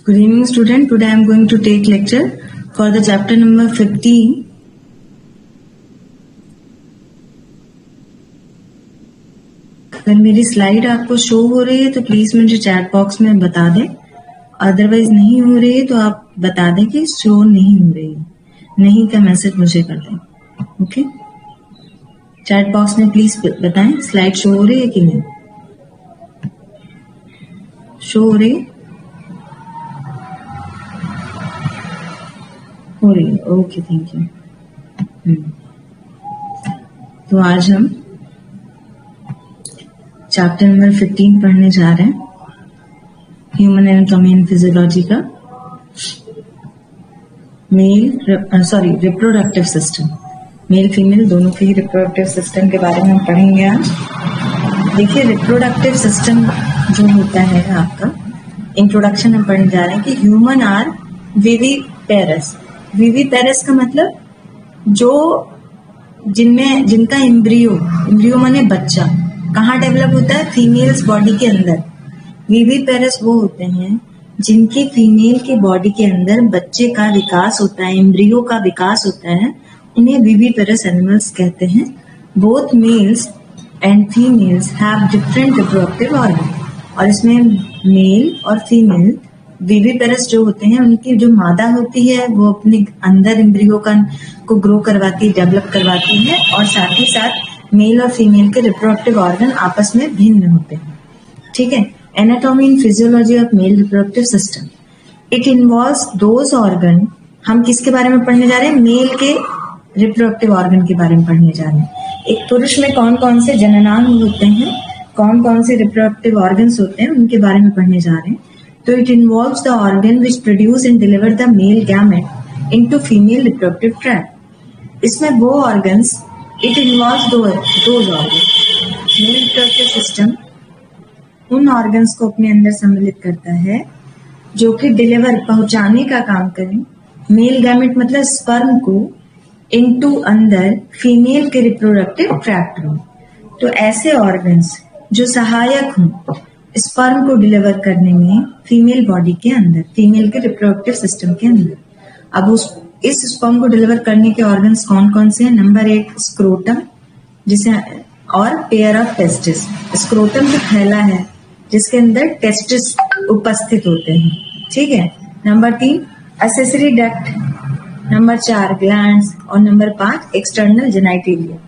Good evening, student. Today I am going to take lecture for the chapter number 15. अगर मेरी slide आपको show हो रही है तो प्लीज मुझे चैट बॉक्स में बता दें, अदरवाइज नहीं हो रही है तो आप बता दें कि शो नहीं हो रही है, नहीं का मैसेज मुझे कर दें। ओके, चैट बॉक्स में प्लीज बताएं स्लाइड शो हो रही है कि नहीं। शो हो रही है? हो रही है, ओके, थैंक यू। तो आज हम चैप्टर नंबर 15 पढ़ने जा रहे हैं, ह्यूमन एनाटॉमी एंड फिजियोलॉजी का रिप्रोडक्टिव सिस्टम। मेल फीमेल दोनों के ही रिप्रोडक्टिव सिस्टम के बारे में हम पढ़ेंगे आज। देखिए, रिप्रोडक्टिव सिस्टम जो होता है आपका, इंट्रोडक्शन हम पढ़ने जा रहे हैं कि ह्यूमन आर विविपेरस। विविपेरस का मतलब जो जिनका एम्ब्रियो माने बच्चा कहाँ डेवलप होता है? फीमेल्स बॉडी के अंदर। विविपेरस वो होते हैं जिनकी फीमेल की बॉडी के अंदर बच्चे का विकास होता है, एम्ब्रियो का विकास होता है, उन्हें विविपेरस एनिमल्स कहते हैं। Both mails and females have different reproductive organ, और इसमें मेल और फीमेल विविपेरस जो होते हैं उनकी जो मादा होती है वो अपने अंदर एम्ब्रियो को ग्रो करवाती है, डेवलप करवाती है, और साथ ही साथ मेल और फीमेल के रिप्रोडक्टिव ऑर्गन आपस में भिन्न होते हैं। ठीक है। Anatomy and physiology of male reproductive system, it involves those organ. हम किसके बारे में पढ़ने जा रहे हैं? मेल के रिप्रोडक्टिव ऑर्गन के बारे में पढ़ने जा रहे हैं। एक पुरुष में कौन कौन से जननांग होते हैं, कौन कौन से रिप्रोडक्टिव ऑर्गन्स होते हैं, उनके बारे में पढ़ने जा रहे हैं। तो it involves the organ which produce and deliver the male gamete into female reproductive tract. इसमें वो organs, it involves those organ. Male reproductive system उन ऑर्गन्स को अपने अंदर सम्मिलित करता है जो कि डिलीवर, पहुंचाने का काम करें मेल गैमेट मतलब स्पर्म को इनटू अंदर फीमेल के रिप्रोडक्टिव ट्रैक्ट में। तो ऐसे ऑर्गन्स जो सहायक हों स्पर्म को डिलीवर करने में फीमेल बॉडी के अंदर, फीमेल के रिप्रोडक्टिव सिस्टम के अंदर। अब इस स्पर्म को डिलीवर करने के ऑर्गन्स कौन कौन से हैं? नंबर 1 स्क्रोटम, जिसे और पेयर ऑफ टेस्टिस। स्क्रोटम जो थैला है जिसके अंदर टेस्टिस उपस्थित होते हैं। ठीक है। Number 3 accessory duct, number 4 glands, और नंबर 5 एक्सटर्नल जेनिटलिया।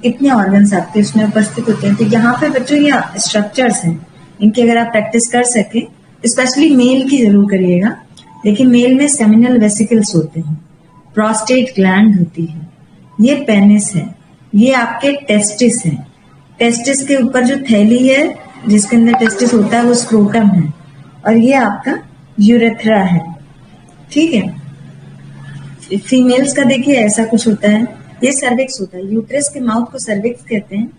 इतने ऑर्गन्स आपके उसमें उपस्थित होते हैं। तो यहाँ पे बच्चों ये स्ट्रक्चर्स हैं, इनकी अगर आप प्रैक्टिस कर सके, स्पेशली मेल की जरूर करिएगा। देखिए, मेल में सेमिनल वेसिकल्स होते हैं, प्रोस्टेट ग्लैंड होती है, ये पेनिस है, ये आपके टेस्टिस है। टेस्टिस के ऊपर जो थैली है जिसके अंदर टेस्टिस होता है वो स्क्रोटम है, और ये आपका यूरेथ्रा है। ठीक है। फीमेल्स का देखिए ऐसा कुछ होता है, ये सर्विक्स होता है, यूट्रस के माउथ को सर्विक्स कहते हैं,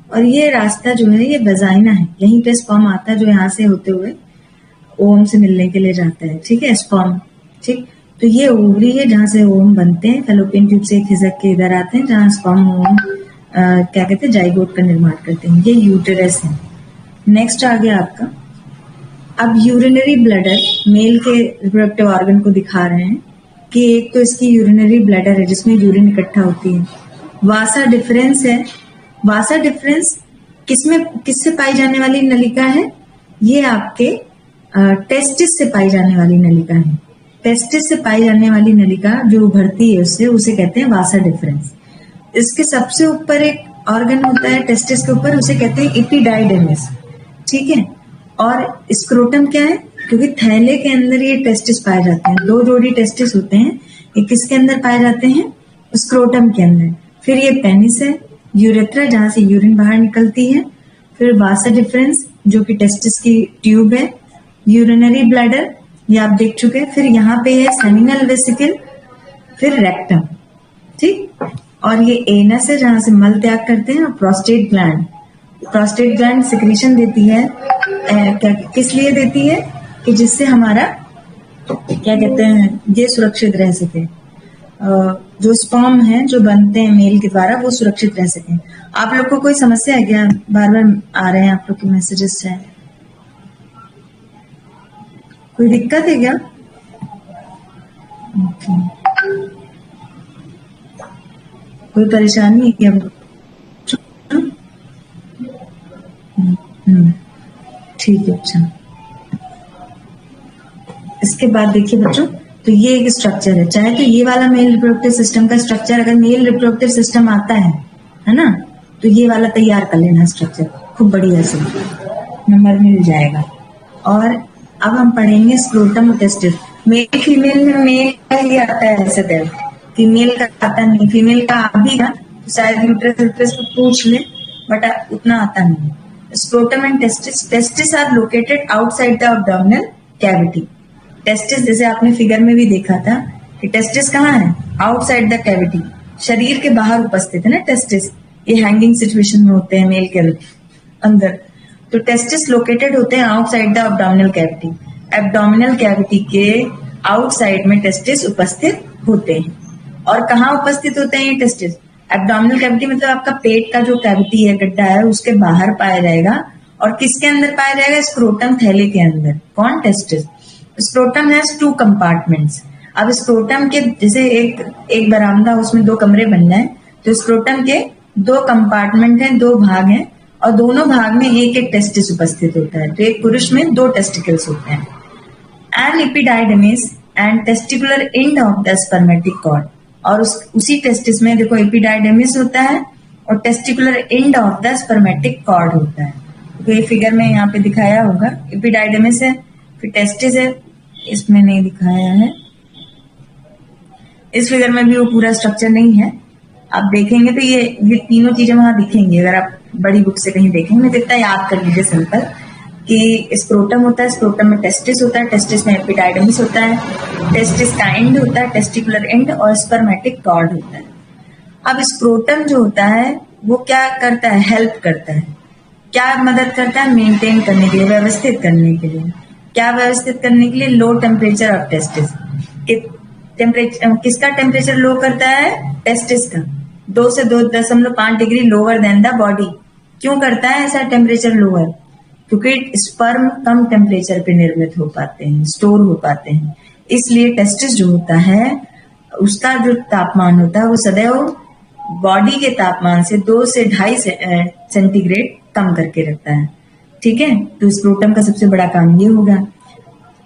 और ये रास्ता जो है ये वजाइना है, यहीं पे स्पर्म आता है जो यहाँ से होते हुए ओम से मिलने के लिए जाता है। ठीक है, स्पर्म। ठीक, तो ये ओवरी है जहाँ से ओम बनते हैं, फैलोपियन ट्यूब से खिसक के इधर आते हैं जहाँ स्पर्म ओम क्या कहते हैं, जाइगोट का निर्माण करते हैं। ये यूटेरस है। नेक्स्ट आ गया आपका, अब यूरिनरी ब्लैडर मेल के रिप्रोडक्टिव ऑर्गन को दिखा रहे हैं कि एक तो इसकी यूरिनरी ब्लैडर है जिसमें यूरिन इकट्ठा होती है। वासा डिफरेंस है। वासा डिफरेंस किससे पाई जाने वाली नलिका है? ये आपके टेस्टिस से पाई जाने वाली नलिका है। टेस्टिस से पाई जाने वाली नलिका जो उभरती है उससे, उसे कहते हैं वासा डिफरेंस। इसके सबसे ऊपर एक ऑर्गन होता है टेस्टिस के ऊपर, उसे कहते हैं एपिडाइडेमिस। ठीक है। और स्क्रोटम क्या है? क्योंकि थैले के अंदर ये टेस्टिस पाए जाते हैं, 2 जोड़ी टेस्टिस होते हैं, ये किसके अंदर पाए जाते हैं? स्क्रोटम के अंदर। फिर ये पेनिस है, यूरेथ्रा जहां से यूरिन बाहर निकलती है, फिर वासा डिफरेंस जो कि टेस्टिस की ट्यूब है, यूरिनरी ब्लैडर ये आप देख चुके हैं, फिर यहाँ पे है सेमिनल वेसिकल, फिर रेक्टम। ठीक, और ये एनस है जहां से मल त्याग करते हैं, और prostate gland. Prostate gland secretion देती है, किस लिए देती है? कि जिससे हमारा क्या कहते हैं, ये सुरक्षित रह सके, जो स्पर्म है जो बनते हैं मेल के द्वारा वो सुरक्षित रह सके। आप लोग को कोई समस्या है क्या? बार बार आ रहे हैं आप लोग के मैसेजेस हैं, कोई दिक्कत है क्या? Okay. कोई परेशानी है क्या? ठीक है, अच्छा। इसके बाद देखिए बच्चों, तो ये एक स्ट्रक्चर है, चाहे तो ये वाला मेल रिप्रोडक्टिव सिस्टम का स्ट्रक्चर, अगर मेल रिप्रोडक्टिव सिस्टम आता है ना, तो ये वाला तैयार कर लेना स्ट्रक्चर खूब बढ़िया से, नंबर मिल जाएगा। और अब हम पढ़ेंगे स्क्रोटम और टेस्टिस। मेल फीमेल में मेल का ही आता है ऐसे तो, फीमेल का आता नहीं। फीमेल का आ भी था तो शायद यूट्रस को पूछ ले, बट उतना आता नहीं। Scrotum and testis. Testis are located outside the abdominal cavity. Testis जैसे आपने फिगर में भी देखा था कि टेस्टिस कहाँ है, आउटसाइड द कैविटी, शरीर के बाहर उपस्थित है ना टेस्टिस। ये हैंगिंग सिचुएशन में होते हैं मेल के अंदर। तो टेस्टिस लोकेटेड होते हैं outside the abdominal cavity. Abdominal cavity के आउटसाइड में टेस्टिस उपस्थित होते हैं। और कहाँ उपस्थित होते हैं ये टेस्टिस? एब्डोमिनल कैविटी मतलब आपका पेट का जो कैविटी है, गड्ढा है, उसके बाहर पाया जाएगा। और किसके अंदर पाया जाएगा? स्क्रोटम थैले के अंदर। कौन? टेस्टिस। Scrotum has 2 compartments. अब स्क्रोटम के जैसे एक बरामदा, उसमें 2 कमरे बन जाए, तो स्क्रोटम के 2 कंपार्टमेंट हैं, 2 भाग हैं, और दोनों भाग में एक एक टेस्टिस उपस्थित होता है। तो एक पुरुष में 2 टेस्टिकल्स होते हैं। An epididymis and testicular end of the spermatic cord. और उसी टेस्टिस में देखो एपिडाइडमिस होता है और testicular end of the spermatic cord होता है। तो ये फिगर में यहाँ पे दिखाया होगा, एपिडाइडमिस है, फिर टेस्टिस है, इसमें नहीं दिखाया है, इस फिगर में भी वो पूरा स्ट्रक्चर नहीं है। आप देखेंगे तो ये तीनों चीजें वहां दिखेंगी, अगर आप बड़ी बुक से कहीं देखेंगे तो इतना याद कर लीजिए सिंपल कि स्क्रोटम होता है, स्क्रोटम में टेस्टिस होता है, टेस्टिस में एपिडाइडमिस होता है, टेस्टिस का एंड होता है, टेस्टिकुलर एंड, और स्पर्मेटिक कॉर्ड होता है। अब स्क्रोटम जो होता है वो क्या करता है? हेल्प करता है। क्या मदद करता है? मेंटेन करने के लिए, व्यवस्थित करने के लिए। क्या व्यवस्थित करने के लिए? Low temperature of testis. किसका टेम्परेचर लो करता है? टेस्टिस का 2 से 2.5 degree lower than the body. क्यों करता है ऐसा टेम्परेचर लोअर? क्योंकि स्पर्म कम टेम्परेचर पे निर्मित हो पाते हैं, स्टोर हो पाते हैं। इसलिए टेस्टिस जो होता है उसका जो तापमान होता है वो सदैव बॉडी के तापमान से 2 से 2.5 सेंटीग्रेड कम करके रखता है। ठीक है, तो स्क्रोटम का सबसे बड़ा काम ये होगा।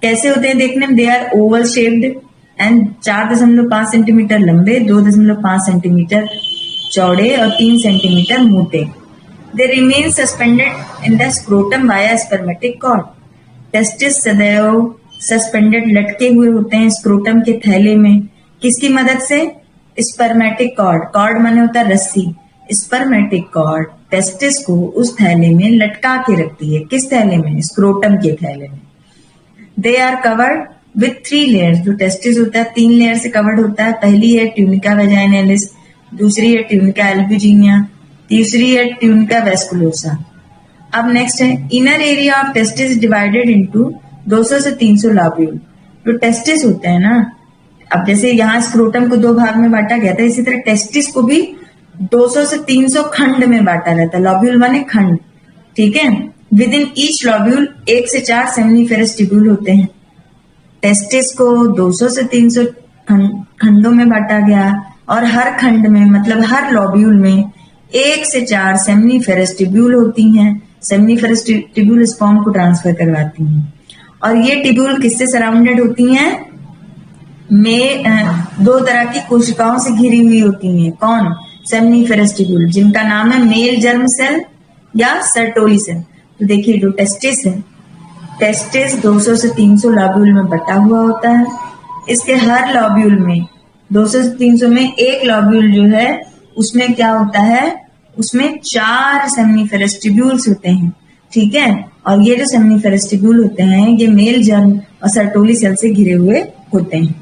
कैसे होते हैं देखने में? They are oval shaped and 4.5 centimetre लंबे, 2.5 सेंटीमीटर चौड़े और 3 सेंटीमीटर मोटे। They remain suspended in the scrotum via spermatic cord. Testis सदैव सस्पेंडेड, लटके हुए होते हैं स्क्रोटम के थैले में। किसकी मदद से? Spermatic cord. कॉर्ड माने होता है रस्सी। स्पर्मेटिक कॉर्ड टेस्टिस को उस थैले में लटका के रखती है। किस थैले में? स्क्रोटम के थैले में। They are covered with 3 layers. जो टेस्टिस होता है 3 लेयर से कवर्ड होता है। पहली है ट्यूनिका वेजाइनालिस, दूसरी है ट्यूनिका एल्ब्यूजिनिया, तीसरी है ट्यूनिका वेस्कुलोसा। अब नेक्स्ट है inner area of testis divided into 200 से 300 लॉब्यूल। जो टेस्टिस होते हैं ना, अब जैसे यहाँ स्क्रोटम को 2 भाग में बांटा गया था, इसी तरह टेस्टिस को भी 200 से 300 खंड में बांटा रहता है। लॉब्यूल माने खंड। ठीक है, विद इन ईच लॉब्यूल 1 से 4 सेमिनिफेरस ट्यूब्यूल होते हैं। टेस्टिस को 200 से 300 खंडों में बांटा गया और हर खंड में मतलब हर लॉब्यूल में 1 से 4 सेमिनिफेरस ट्यूब्यूल होती हैं। सेमिनिफेरस ट्यूब्यूल स्पर्म को ट्रांसफर करवाती हैं। और ये ट्यूब्यूल किससे सराउंडेड होती हैं? में 2 तरह की कोशिकाओं से घिरी हुई होती हैं। कौन? सेमिनिफेरस ट्यूब्यूल, जिनका नाम है मेल जर्म सेल या सर्टोली सेल। तो देखिए जो टेस्टिस है, टेस्टिस 200 से 300 लॉब्यूल में बटा हुआ होता है। इसके हर लॉब्यूल में 200 से 300 में एक लॉब्यूल जो है उसमें क्या होता है? उसमें 4 सेमिनिफेरस ट्यूब्यूल्स होते हैं। ठीक है, और ये जो सेमिनिफेरस ट्यूब्यूल होते हैं ये मेल जर्म और सर्टोली सेल से घिरे हुए होते हैं।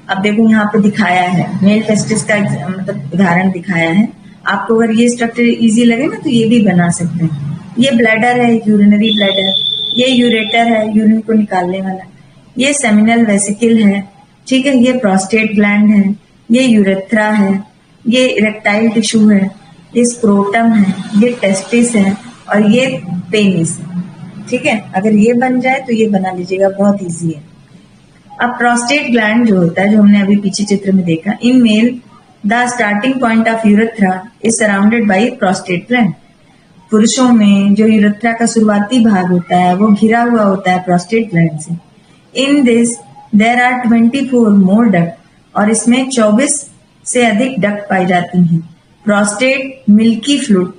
अब देखो यहाँ पे दिखाया है मेल टेस्टिस का मतलब उदाहरण दिखाया है। आपको अगर ये स्ट्रक्चर इजी लगे ना तो ये भी बना सकते हैं। ये ब्लैडर है, यूरिनरी ब्लैडर। ये यूरेटर है, यूरिन को निकालने वाला। ये सेमिनल वेसिकल है। ठीक है, ये प्रोस्टेट ग्लैंड है, ये यूरेथ्रा है, ये इरेक्टाइल टिश्यू है, ये स्क्रोटम है, ये टेस्टिस है और ये पेनिस है। ठीक है, अगर ये बन जाए तो ये बना लीजिएगा, बहुत इजी है। अब प्रोस्टेट ग्लैंड जो होता है, जो हमने अभी पीछे चित्र में देखा, in male the starting point of urethra is surrounded by prostate gland. पुरुषों में जो यूरेथ्रा का शुरुआती भाग होता है वो घिरा हुआ होता है प्रोस्टेट ग्लैंड से। In this there are 24 more duct, और इसमें 24 से अधिक डक्ट पाई जाती हैं। प्रोस्टेट मिल्की फ्लूइड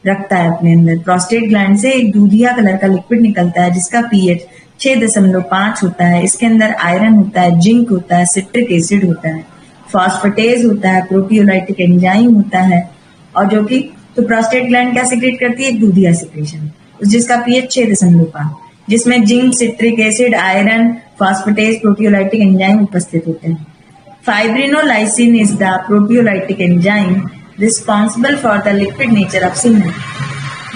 रखता है अपने अंदर। प्रोस्टेट ग्लैंड से एक दूधिया कलर का लिक्विड निकलता है जिसका पीएच 6.5 होता है। इसके अंदर आयरन होता है, जिंक होता है, सिट्रिक एसिड होता है, फॉस्फेटेज होता है, प्रोटियोलाइटिक एंजाइम होता है, और जो कि तो प्रोस्टेट ग्लैंड क्या सिक्रेट करती है? एक दूधिया सिक्रेशन जिसका पीएच 6.5, जिसमें zinc, citric acid, iron, phosphatase, proteolytic enzyme उपस्थित होते हैं। Fibrinolysin is the proteolytic enzyme responsible for the liquid nature of semen.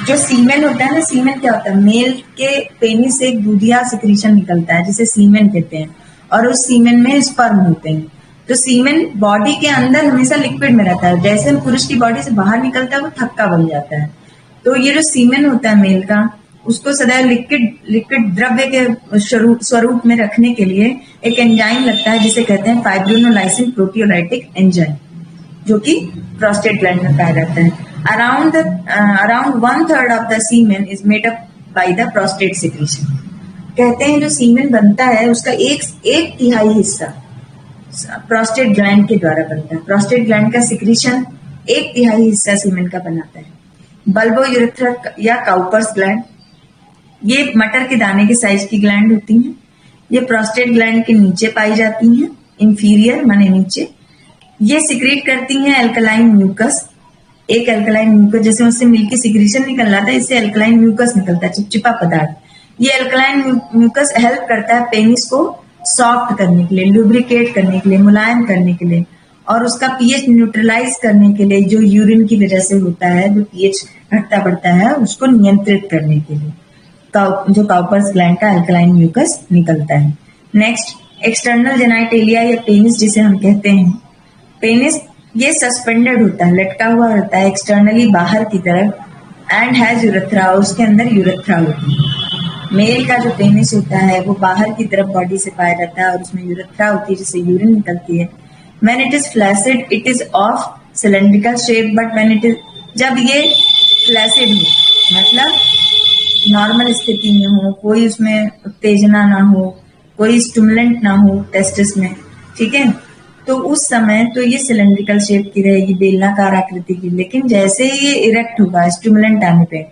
जो सीमेन होता है ना, सीमेन क्या होता है? मेल के पेनिस से एक दूधिया सिक्रीशन निकलता है जिसे सीमेन कहते हैं, और उस सीमेन में स्पर्म होते हैं। तो सीमेन बॉडी के अंदर हमेशा लिक्विड में रहता है, जैसे हम पुरुष की बॉडी से बाहर निकलता है वो थक्का बन जाता है। तो ये जो सीमेन होता है मेल का, उसको सदैव लिक्विड द्रव्य के स्वरूप में रखने के लिए एक एंजाइम लगता है जिसे कहते हैं फाइब्रिनोलाइसिन प्रोटियोलाइटिक एंजाइम, जो कि प्रोस्टेट ग्लैंड में पाया जाता है। Around 1/3 of the semen is made up by the prostate secretion. कहते हैं जो सीमेन बनता है उसका एक तिहाई हिस्सा प्रोस्टेट ग्लैंड के द्वारा बनता है। प्रोस्टेट ग्लैंड का सिक्रीशन 1/3 हिस्सा सीमेन का बनाता है। बल्बो यूरेथ्रा या काउपर्स ग्लैंड, ये मटर के दाने के साइज की ग्लैंड होती हैं। ये प्रोस्टेट ग्लैंड के नीचे पाई जाती हैं, इंफीरियर माने नीचे। ये सिक्रेट करती हैं एल्कलाइन म्यूकस। एक एल्कलाइन म्यूकस, जैसे उससे मिल्की सिक्रीशन निकल रहा था, इससे एल्कलाइन म्यूकस निकलता है, चिपचिपा पदार्थ। ये एल्कलाइन म्यूकस हेल्प करता है पेनिस को सॉफ्ट करने के लिए, लुब्रिकेट करने के लिए, मुलायम करने के लिए, और उसका पीएच न्यूट्रलाइज करने के लिए, जो यूरिन की वजह से होता है, जो पीएच घटता बढ़ता है, उसको नियंत्रित करने के लिए जो काउपर्स ग्लैंड का एल्कलाइन म्यूकस निकलता है। नेक्स्ट, एक्सटर्नल जेनाइटेलिया या पेनिस जिसे हम कहते हैं। पेनिस ये सस्पेंडेड होता है, लटका हुआ होता है एक्सटर्नली बाहर की तरफ, एंड हैज यूरेथ्रा, और उसके अंदर यूरेथ्रा होती है। मेल का जो पेनिस होता है वो बाहर की तरफ बॉडी से पाया जाता है और उसमें यूरेथ्रा होती है जिससे यूरिन निकलती है। When it is flaccid, it is of cylindrical shape, but when it is, जब ये flaccid हो मतलब नॉर्मल स्थिति में हो, कोई उसमें उत्तेजना ना हो, कोई स्टिमुलेंट ना हो टेस्टिस में, ठीक है, तो उस समय तो ये सिलेंड्रिकल शेप की रहेगी, बेलनाकार आकृति की। लेकिन जैसे ही ये इरेक्ट होगा स्टिमुलेंट आने पे,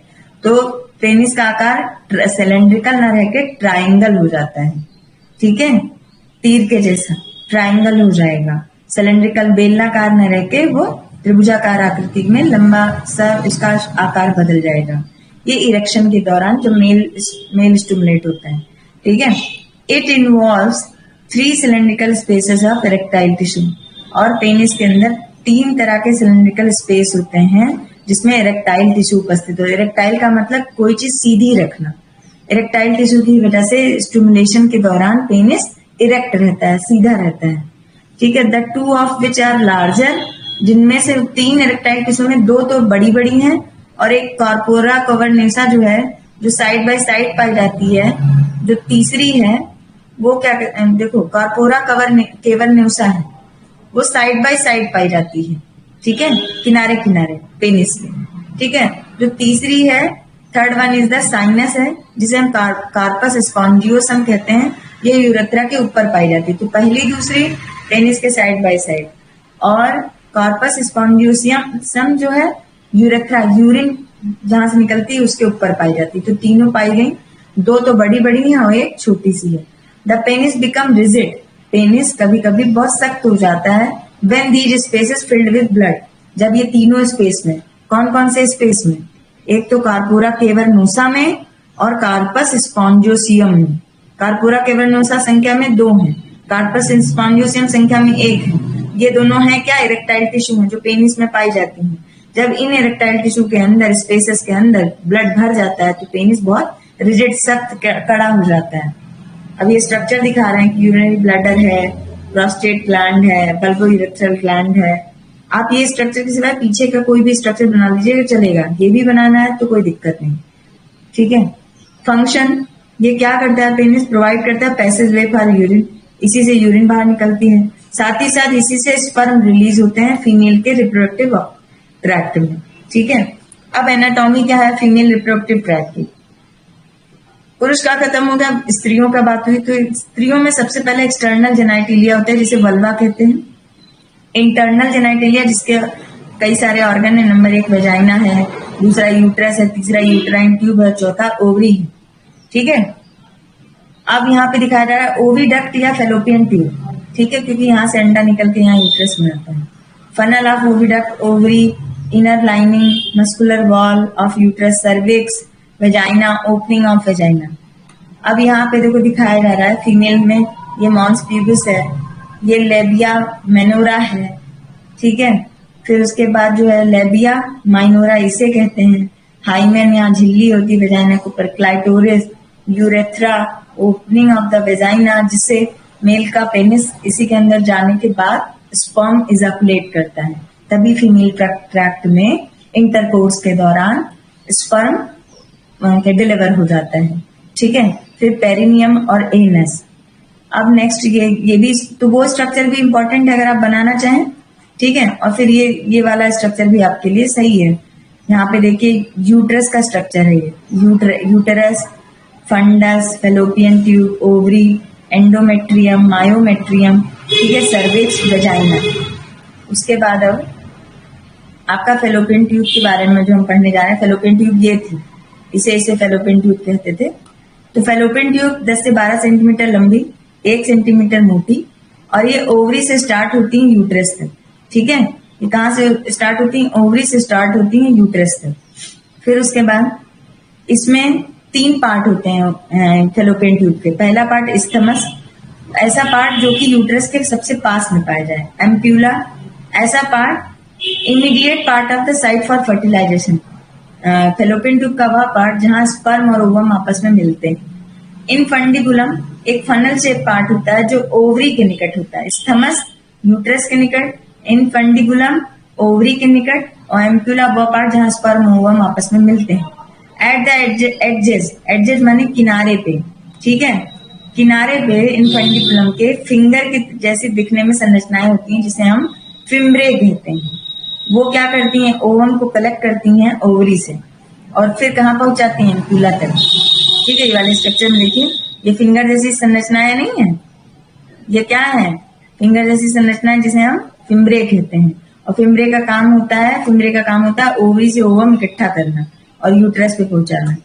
तो पेनिस का आकार सिलेंड्रिकल ना रह के ट्राइंगल हो जाता है, ठीक है, तीर के जैसा ट्राइंगल हो जाएगा। सिलेंड्रिकल बेलनाकार न रह के वो त्रिभुजाकार आकृति में लंबा सा इसका आकार बदल जाएगा। ये इरेक्शन के दौरान जो मेल स्टिमुलेट होता है, ठीक है। It involves 3 cylindrical spaces of erectile tissue, और पेनिस के अंदर 3 तरह के सिलेंड्रिकल स्पेस होते हैं जिसमें इरेक्टाइल टिश्यू उपस्थित हो। इरेक्टाइल का मतलब कोई चीज सीधी रखना। इरेक्टाइल टिश्यू की वजह से स्टिमुलेशन के दौरान पेनिस इरेक्ट रहता है, सीधा रहता है, ठीक है। The 2 of which are larger, जिनमें से 3 इरेक्टाइल टिश्यू में 2 तो बड़ी बड़ी हैं और एक कॉर्पोरा कवर्नेसा जो है, जो साइड बाय साइड पाई जाती है। जो तीसरी है वो क्या, देखो कॉर्पोरा केवर्नेसा है, वो साइड बाय साइड पाई जाती है, ठीक है, किनारे किनारे पेनिस के, ठीक है। जो तीसरी है, third one is the sinus है, जिसे हम कार्पस स्पॉन्जियोसम कहते हैं। ये यूरेथ्रा के ऊपर पाई जाती है। तो पहली दूसरी पेनिस के साइड बाय साइड, और कार्पस स्पॉन्जियोसम जो है यूरेथ्रा, यूरिन जहां से निकलती है उसके ऊपर पाई जाती है। तो तीनों पाई गई, 2 तो बड़ी बड़ी है और एक छोटी सी है। The penis become rigid, penis कभी कभी बहुत सख्त हो जाता है। When these spaces filled with blood, जब ये तीनों स्पेस में, कौन कौन से स्पेस में, एक तो कार्पोरा केवर्नोसा में और कार्पस स्पॉन्जियोसियम में। कार्पोरा केवर्नोसा संख्या में 2 है, कार्पस स्पॉन्जियोसियम संख्या में 1 है। ये दोनों हैं क्या, इरेक्टाइल टिश्यू हैं जो पेनिस में पाई जाती हैं। जब इन इरेक्टाइल टिश्यू के अंदर, स्पेसेस के अंदर ब्लड भर जाता है तो पेनिस बहुत रिजिड, सख्त, कड़ा हो जाता है। अब ये स्ट्रक्चर दिखा रहे हैं कि यूरिनरी ब्लैडर है, प्रोस्टेट ग्लैंड है, बल्बो यूरेथ्रल ग्लैंड है। आप ये स्ट्रक्चर के सिवाय पीछे का कोई भी स्ट्रक्चर बना लीजिएगा चलेगा, ये भी बनाना है तो कोई दिक्कत नहीं, ठीक है। फंक्शन, ये क्या करता है, पेनिस प्रोवाइड करता है पैसेज वे फॉर यूरिन। इसी से यूरिन बाहर निकलती है, साथ ही साथ इसी से स्पर्म रिलीज होते हैं फीमेल के रिप्रोडक्टिव ट्रैक्ट में। ठीक है, अब एनाटॉमी क्या है फीमेल रिप्रोडक्टिव ट्रैक्ट की। पुरुष का खत्म हो गया, स्त्रियों का बात हुई। तो स्त्रियों में सबसे पहले एक्सटर्नल जेनाइटिलिया होता है जिसे वल्वा कहते हैं। इंटरनल जेनाइटिलिया जिसके कई सारे ऑर्गन है, नंबर 1 वेजाइना है, दूसरा यूट्रस है, तीसरा यूट्राइन ट्यूब है, चौथा ओवरी है। ठीक है, अब यहाँ पे दिखाया जा रहा है ओविडक्ट या फेलोपियन ट्यूब। ठीक है, क्योंकि यहाँ से अंडा निकल के यहाँ यूट्रस में आता है। Funnel of oviduct, ovary, inner lining, muscular wall of uterus, cervix, vagina, opening of vagina. अब यहाँ पे देखो दिखाया जा रहा है फीमेल में ये मॉन्स प्यूबिस है, ये लेबिया मेनोरा है। ठीक है, फिर उसके बाद जो है लेबिया माइनोरा इसे कहते हैं। हाइमेन यहाँ झिल्ली होती है वेजाइना के ऊपर, clitoris, urethra, opening of the vagina जिससे मेल का पेनिस इसी के अंदर जाने के बाद स्पर्म इजाकुलेट करता है, तभी फीमेल ट्रैक्ट में इंटरकोर्स के दौरान स्पर्म डिलीवर हो जाता है। ठीक है, फिर पेरिनियम और एनस। अब नेक्स्ट ये भी, तो वो स्ट्रक्चर भी इंपॉर्टेंट है अगर आप बनाना चाहें। ठीक है, और फिर ये वाला स्ट्रक्चर भी आपके लिए सही है। यहाँ पे देखिए यूट्रस का स्ट्रक्चर है ये, uterus, fundus, fallopian tube, ovary, endometrium, myometrium. ठीक है, सर्विक्स, वेजाइना। उसके बाद अब आपका फेलोपियन ट्यूब के बारे में जो हम पढ़ने जा रहे हैं, फेलोपियन ट्यूब ये थी, इसे फेलोपियन ट्यूब कहते थे। तो फेलोपियन ट्यूब 10 से 12 सेंटीमीटर लंबी, 1 सेंटीमीटर मोटी, और ये ओवरी से स्टार्ट होती है यूट्रस तक। ठीक है, ये कहाँ से स्टार्ट होती है? ओवरी से स्टार्ट होती है यूट्रस तक। फिर उसके बाद इसमें 3 पार्ट होते हैं फेलोपियन ट्यूब के। पहला पार्ट इस्थमस, ऐसा पार्ट जो कि यूट्रस के सबसे पास में पाया जाए। एम्प्यूला, ऐसा part immediate part of the site for fertilisation. Fallopian tube का वह पार्ट जहां स्पर्म और ओवम आपस में मिलते हैं। इनफंडिबुलम एक फनल शेप पार्ट होता है जो ओवरी के निकट होता है। स्थमस यूट्रस के निकट, इनफंडिबुलम ओवरी के निकट, और एम्प्यूला वह पार्ट जहां स्पर्म और ओवम आपस में मिलते हैं। एट द एडजेस, एडजेस माने किनारे पे। ठीक है, किनारे पे इनफंडिबुलम के फिंगर के जैसे दिखने में संरचनाएं होती हैं जिसे हम फिम्ब्रे कहते हैं। वो क्या करती हैं? ओवम को कलेक्ट करती हैं ओवरी से और फिर कहाँ पहुंचाती हैं? एम्प्यूला तक। ठीक है, ये वाले स्ट्रक्चर में देखिए, ये फिंगर जैसी संरचनाएं नहीं है, ये क्या है? फिंगर जैसी संरचनाएं जिसे हम फिम्ब्रे कहते हैं। और फिम्ब्रे का काम होता है ओवरी से ओवम इकट्ठा करना और यूट्रस पे पहुंचाना।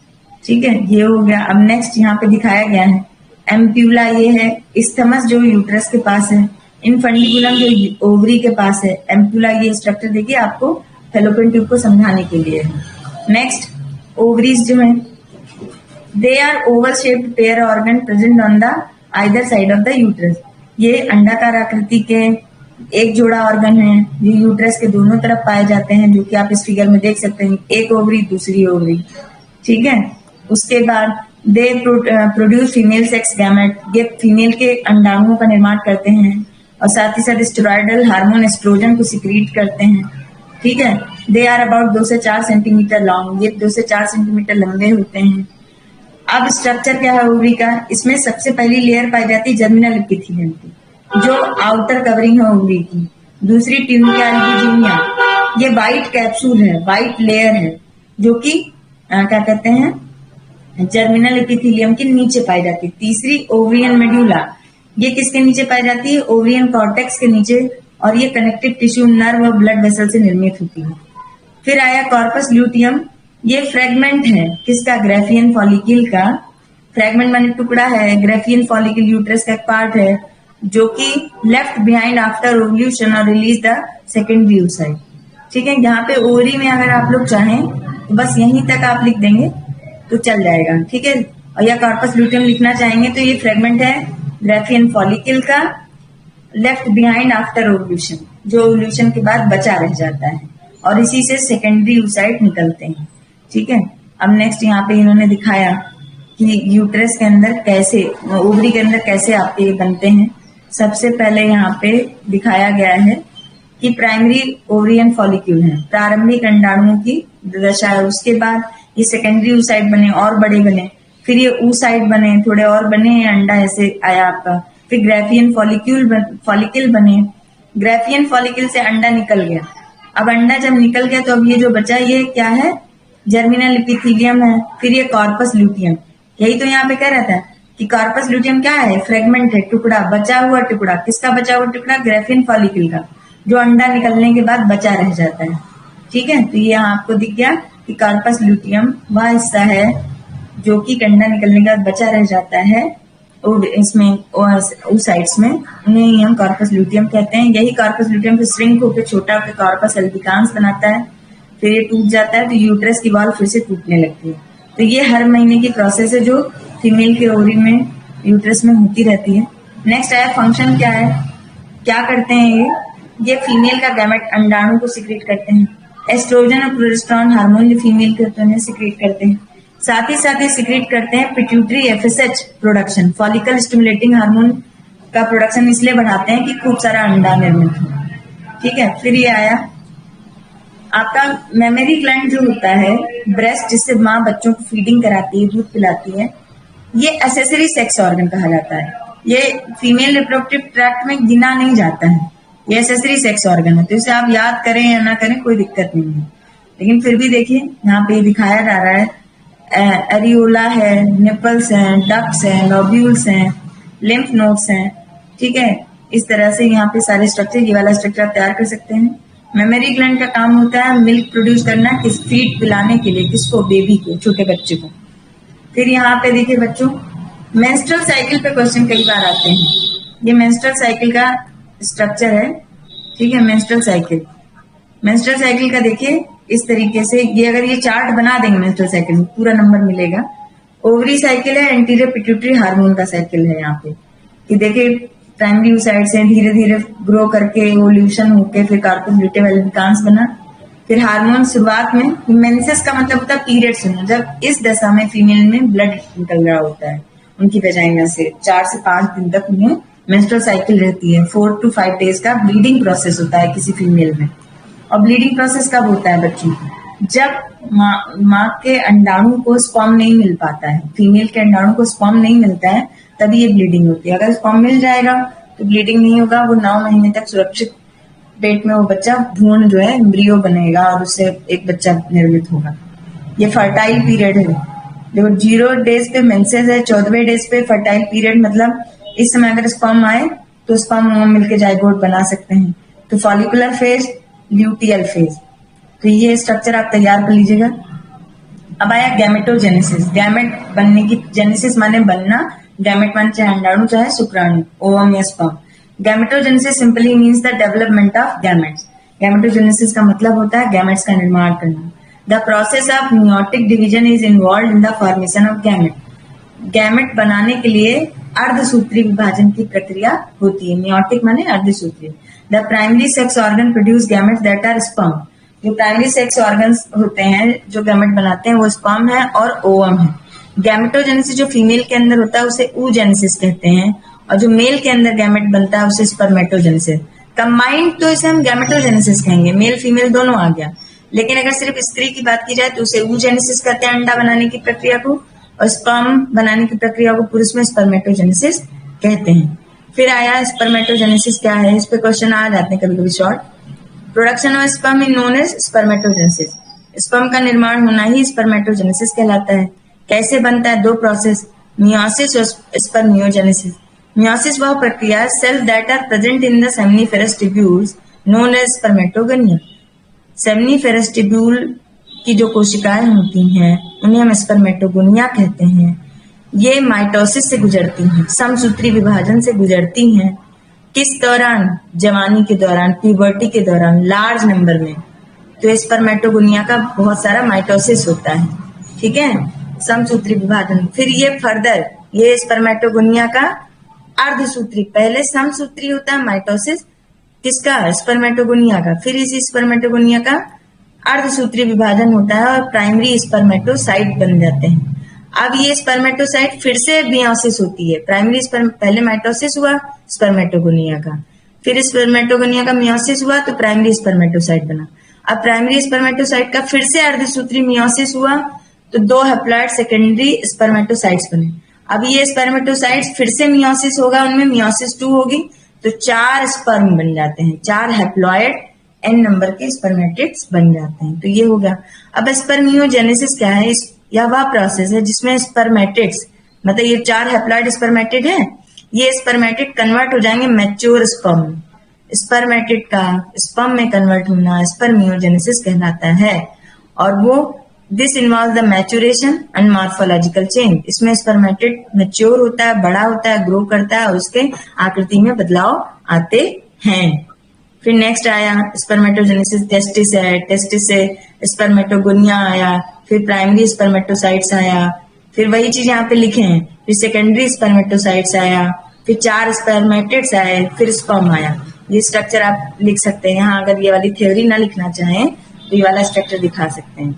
ठीक है, ये हो गया। अब नेक्स्ट यहाँ पे दिखाया गया है एम्प्यूला, ये है। इस्थमस जो यूट्रस के पास है, इनफंडिबुलम जो ओवरी के पास है, एम्प्यूला। ये स्ट्रक्चर देखिए आपको फेलोपियन ट्यूब को समझाने के लिए है। नेक्स्ट ओवरीज जो है, they are oval shaped pair organ present on the either side of the uterus. ये अंडाकार आकृति के एक जोड़ा ऑर्गन है, ये यूट्रस के दोनों तरफ पाए जाते हैं, जो कि आप इस फिगर में देख सकते हैं, एक ओवरी दूसरी ओवरी। ठीक है, उसके बाद they produce female sex gamete, ये फीमेल के अंडाणुओं का निर्माण करते हैं और साथ ही साथ स्टेरॉयडल हार्मोन एस्ट्रोजन को सिक्रीट करते हैं। ठीक है, दे आर अबाउट 2 से 4 सेंटीमीटर लॉन्ग, ये 2 से 4 सेंटीमीटर लंबे होते हैं। अब स्ट्रक्चर क्या है ओवरी का? इसमें सबसे पहली लेयर पाई जाती है जर्मिनल एपिथेलियम की, जो आउटर कवरिंग है ओवरी की। दूसरी ट्यूनिका एल्बुजिनिया, ये व्हाइट कैप्सूल है, व्हाइट लेयर है, जो कि क्या कहते हैं, जर्मिनल एपिथेलियम के नीचे पाई जाती है। तीसरी ओवरियन मेड्यूला, ये किसके नीचे पाई जाती है? ओवरियन कॉर्टेक्स के नीचे, और ये कनेक्टिव टिश्यू, नर्व और ब्लड वेसल से निर्मित होती है। फिर आया कॉर्पस ल्यूटियम, ये फ्रेगमेंट है किसका? ग्राफियन फॉलिकल का। फ्रेगमेंट माने टुकड़ा है, ग्राफियन फॉलिकल यूट्रस का एक पार्ट है, जो कि लेफ्ट बिहाइंड आफ्टर ओवल्यूशन और रिलीज द सेकेंडरी oocyte। ठीक है, यहाँ पे ओवरी में अगर आप लोग चाहें तो बस यहीं तक आप लिख देंगे तो चल जाएगा। ठीक है, और या कॉर्पस ल्यूटियम लिखना चाहेंगे तो ये फ्रेगमेंट है ग्राफियन फॉलिकल का, लेफ्ट बिहाइंड आफ्टर ओवल्यूशन, जो ओवल्यूशन के बाद बचा रह जाता है, और इसी से सेकेंडरी oocyte निकलते हैं। ठीक है, अब नेक्स्ट यहाँ पे इन्होंने दिखाया कि यूट्रस के अंदर कैसे, ओवरी के अंदर कैसे आपके बनते हैं। सबसे पहले यहाँ पे दिखाया गया है कि प्राइमरी ओवरियन फॉलिक्यूल है, प्रारंभिक अंडाणुओं की दशा है। उसके बाद ये सेकेंडरी oocyte बने और बड़े बने, फिर ये oocyte बने, थोड़े और बने, अंडा ऐसे आया आपका। फिर ग्राफियन फॉलिकल बने, ग्राफियन फॉलिकल से अंडा निकल गया। अब अंडा जब निकल गया तो अब ये जो बचा ये क्या है, जर्मिनल एपिथेलियम है। फिर ये कॉर्पस ल्यूटियम, यही तो यहाँ पे कह रहा था कि कॉर्पस ल्यूटियम क्या है, फ्रेगमेंट है, टुकड़ा, बचा हुआ टुकड़ा। किसका बचा हुआ टुकड़ा, ग्राफियन फॉलिकल का, जो अंडा निकलने के बाद बचा रह जाता है। ठीक है, तो ये यहाँ आपको दिख गया कि कॉर्पस ल्यूटियम वह हिस्सा है जो कि अंडा निकलने के बाद बचा रह जाता है, और इसमें उस साइड्स में उन्हें हम कॉर्पस ल्यूटियम कहते हैं। यही कॉर्पस ल्यूटियम फिर श्रिंक होकर छोटा होकर कॉर्पस अल्बिकांस बनाता है, फिर ये टूट जाता है तो यूट्रस की वॉल फिर से टूटने लगती है। तो ये हर महीने की प्रोसेस है जो फीमेल के ओवरी में, यूट्रस में होती रहती है। नेक्स्ट आया फंक्शन क्या है, क्या करते हैं ये फीमेल का गैमेट अंडाणु को सिक्रेट करते हैं। एस्ट्रोजन और प्रोजेस्टेरोन हार्मोन जो फीमेल के होते हैं सिक्रेट करते हैं। साथ ही सिक्रेट करते हैं pituitary FSH production, follicle stimulating hormone का प्रोडक्शन इसलिए बढ़ाते हैं कि खूब सारा अंडा निर्मित हो। ठीक है, फिर ये आया आपका मेमरी ग्लैंड जो होता है, ब्रेस्ट जिससे माँ बच्चों को फीडिंग कराती है, दूध पिलाती है, ये एक्सेसरी सेक्स ऑर्गन कहा जाता है। ये फीमेल रिप्रोडक्टिव ट्रैक्ट में गिना नहीं जाता है, ये एक्सेसरी सेक्स ऑर्गन है। तो इसे आप याद करें या ना करें कोई दिक्कत नहीं है, लेकिन फिर भी देखिए यहाँ पे दिखाया जा रहा है एरियोला है, निपल्स हैं, डक्ट्स हैं, लॉब्यूल्स हैं, लिम्फ नोड्स हैं। ठीक है, इस तरह से यहाँ पे सारे स्ट्रक्चर, ये वाला स्ट्रक्चर तैयार कर सकते हैं। मेमरी ग्लैंड का काम होता है मिल्क प्रोड्यूस करना, किस फीड पिलाने के लिए, किसको, बेबी को, छोटे बच्चे को। फिर यहाँ पे देखिए बच्चों, मेंस्ट्रुअल साइकिल पे क्वेश्चन कई बार आते हैं। ये मेंस्ट्रुअल साइकिल का स्ट्रक्चर है। ठीक है, मेंस्ट्रुअल साइकिल का देखिए इस तरीके से, ये अगर ये चार्ट बना देंगे मेंस्ट्रुअल साइकिल में पूरा नंबर मिलेगा। ओवरी साइकिल है, एंटीरियर पिट्यूटरी हार्मोन का साइकिल है यहाँ पे, कि देखिए प्राइमरी oocyte से धीरे धीरे ग्रो करके एवोल्यूशन होके फिर कॉर्पस ल्यूटियम अल्बिकांस बना। फिर हार्मोन शुरुआत में, मेंसेस का मतलब होता है पीरियड्स होना, जब इस दशा में फीमेल में ब्लड निकल रहा होता है उनकी वजाइना से, 4 से 5 दिन तक उन्हें मेंस्ट्रुअल साइकिल रहती है। 4 to 5 डेज का ब्लीडिंग प्रोसेस होता है किसी फीमेल में। और ब्लीडिंग प्रोसेस कब होता है बच्चों, जब माँ के अंडाणु को स्पर्म नहीं मिल पाता है, फीमेल के अंडाणु को स्पर्म नहीं मिलता है, तभी ये ब्लीडिंग होती है। अगर स्पर्म मिल जाएगा तो ब्लीडिंग नहीं होगा, वो 9 महीने तक सुरक्षित पेट में वो बच्चा भ्रूण जो है एम्ब्रियो बनेगा और उससे एक बच्चा निर्मित होगा। ये फर्टाइल पीरियड है। देखो 0 डेज पे मेंसेस है, 14वें डेज पे फर्टाइल पीरियड, मतलब इस समय अगर स्पर्म आए तो स्पर्म मिलकर जाइगोट बना सकते हैं। तो फॉलिकुलर फेज, ल्यूटियल फेज, तो ये स्ट्रक्चर आप तैयार कर लीजिएगा। अब आया गैमेटोजेनेसिस, गैमेट बनने की, जेनेसिस माने बनना, गैमेट माने चाहे अंडाणु चाहे शुक्राणु, ओवम या sperm. Gametogenesis simply means the development of gametes. Gametogenesis का मतलब होता है गैमेट्स का निर्माण करना। The process of meiotic division is involve in the formation of gamete. Gamete बनाने के लिए अर्धसूत्री विभाजन की प्रक्रिया होती है। मियोटिक माने अर्धसूत्री। The primary sex organ produce gamete that are sperm. जो प्राइमरी सेक्स ऑर्गन्स होते हैं जो गैमेट बनाते हैं वो स्पर्म है और ओवम है। गैमेटोजेनेसिस जो फीमेल के अंदर होता है उसे oogenesis कहते हैं, और जो मेल के अंदर गैमेट बनता है उसे स्पर्मेटोजेनेसिस। कंबाइंड तो इसे हम गैमेटोजेनेसिस कहेंगे, मेल फीमेल दोनों आ गया। लेकिन अगर सिर्फ स्त्री की बात की जाए तो उसे oogenesis कहते हैं अंडा बनाने की प्रक्रिया को, और स्पर्म बनाने की प्रक्रिया को पुरुष में स्पर्मेटोजेनेसिस कहते हैं। फिर आया स्पर्मेटोजेनेसिस क्या है, इस पे क्वेश्चन आ जाते हैं कभी कभी short. Production of sperm is known as spermatogenesis. Sperm का निर्माण होना ही स्पर्मेटोजेनेसिस कहलाता है। कैसे बनता है, 2 प्रोसेस, मियोसिस और स्पर्मियोजेनेसिस। मियोसिस वह प्रक्रिया cells that are present in the seminiferous tubules known as spermatogonia. Seminiferous tubule की जो कोशिकाएं होती हैं उन्हें हम स्पर्मेटोगोनिया कहते हैं। ये माइटोसिस से गुजरती हैं, समसूत्री विभाजन से गुजरती हैं। किस दौरान, जवानी के दौरान, प्यूबर्टी के दौरान, लार्ज नंबर में। तो स्पर्मेटोगोनिया का बहुत सारा माइटोसिस होता है। ठीक है, समसूत्री विभाजन। फिर ये फर्दर, ये स्पर्मेटोगोनिया का अर्धसूत्री, पहले समसूत्री होता है माइटोसिस किसका, स्पर्मेटोगोनिया का, फिर इसी स्पर्मेटोगोनिया का अर्धसूत्री विभाजन होता है और प्राइमरी स्पर्मेटोसाइट बन जाते हैं। अब ये स्पर्मेटोसाइट फिर से मियोसिस होती है। प्राइमरी स्पर्म, पहले माइटोसिस हुआ स्पर्मेटोगोनिया का, फिर स्पर्मेटोगोनिया का मियोसिस हुआ तो प्राइमरी स्पर्मेटोसाइट बना। अब प्राइमरी स्पर्मेटोसाइट का फिर से अर्धसूत्री मियोसिस हुआ तो 2 हैप्लॉइड सेकेंडरी स्पर्मेटोसाइट्स बने। अब ये स्पर्मेटोसाइट्स फिर से मियोसिस होगा, उनमें मियोसिस 2 होगी, तो 4 स्पर्म बन जाते हैं, 4 हैप्लॉइड n नंबर के स्पर्मेटिड्स बन जाते हैं। तो ये हो गया। अब स्पर्मियोजेनेसिस क्या है? यह वह प्रोसेस है जिसमें स्पर्मेटिड्स, मतलब ये 4 हैप्लॉइड स्पर्मेटिड है, ये स्पर्मेटिड कन्वर्ट हो जाएंगे मैच्योर स्पर्म। स्पर्मेटिड का स्पर्म में कन्वर्ट होना स्पर्मियोजेनेसिस कहलाता है। और वो this involve the maturation and morphological change. इसमें स्पर्मेटिड मैच्योर होता है, बड़ा होता है, ग्रो करता है और उसके आकृति में बदलाव आते हैं। फिर नेक्स्ट आया स्पर्मेटोजेनेसिस टेस्टिस है, टेस्टिस से स्पर्मेटोगोनिया आया, फिर प्राइमरी स्पर्मेटोसाइट्स आया, फिर वही चीज यहाँ पे लिखे हैं, फिर सेकेंडरी स्पर्मेटोसाइट्स आया, फिर 4 स्पर्मेटिड्स आए, फिर स्पर्म आया। ये स्ट्रक्चर आप लिख सकते हैं यहाँ, अगर ये वाली थ्योरी ना लिखना चाहें तो ये वाला स्ट्रक्चर दिखा सकते हैं।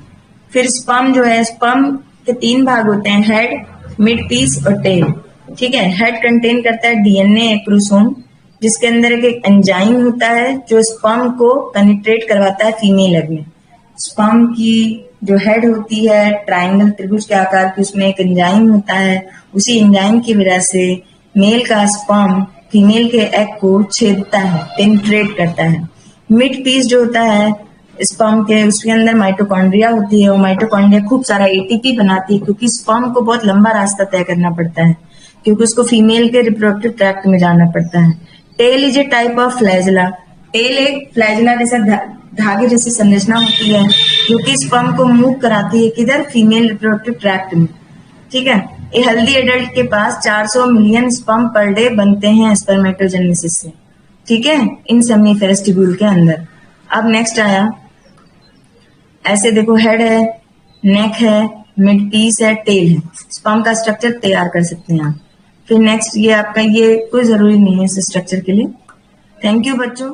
फिर स्पर्म जो है, स्पर्म के 3 भाग होते हैं, हेड, मिड पीस और टेल। ठीक है, हेड कंटेन करता है डीएनए क्रोमोसोम, जिसके अंदर एक एंजाइम होता है जो स्पर्म को पेनिट्रेट करवाता है फीमेल एग में। स्पर्म की जो हेड होती है ट्रायंगल त्रिभुज के आकार की, उसमें एक एंजाइम होता है, उसी एंजाइम की वजह से मेल का स्पर्म फीमेल के एग को छेदता है, पेनिट्रेट करता है। मिड पीस जो होता है स्पर्म के, उसके अंदर माइटोकॉन्ड्रिया होती है, वो माइटोकॉन्ड्रिया खूब सारा एटीपी बनाती है, क्योंकि स्पर्म को बहुत लंबा रास्ता तय करना पड़ता है, क्योंकि उसको फीमेल के रिप्रोडक्टिव ट्रैक्ट में जाना पड़ता है। Tail is a type of flagella. Tail एक फ्लैजिला जैसा धागे जैसी संरचना होती है, जो कि स्पर्म को मूव कराती है किधर? फीमेल रिप्रोडक्टिव ट्रैक्ट में। ठीक है, ए हेल्दी एडल्ट के पास 400 मिलियन स्पर्म पर डे बनते हैं स्पर्मेटोजेनेसिस से। ठीक है, इन सेमिनिफेरस ट्यूब्यूल के अंदर। अब नेक्स्ट आया, ऐसे देखो, हेड है, नेक है, मिड पीस है, टेल है, स्पर्म का स्ट्रक्चर तैयार कर सकते हैं आप। फिर नेक्स्ट ये आपका, ये कोई जरूरी नहीं है इस स्ट्रक्चर के लिए। थैंक यू बच्चों।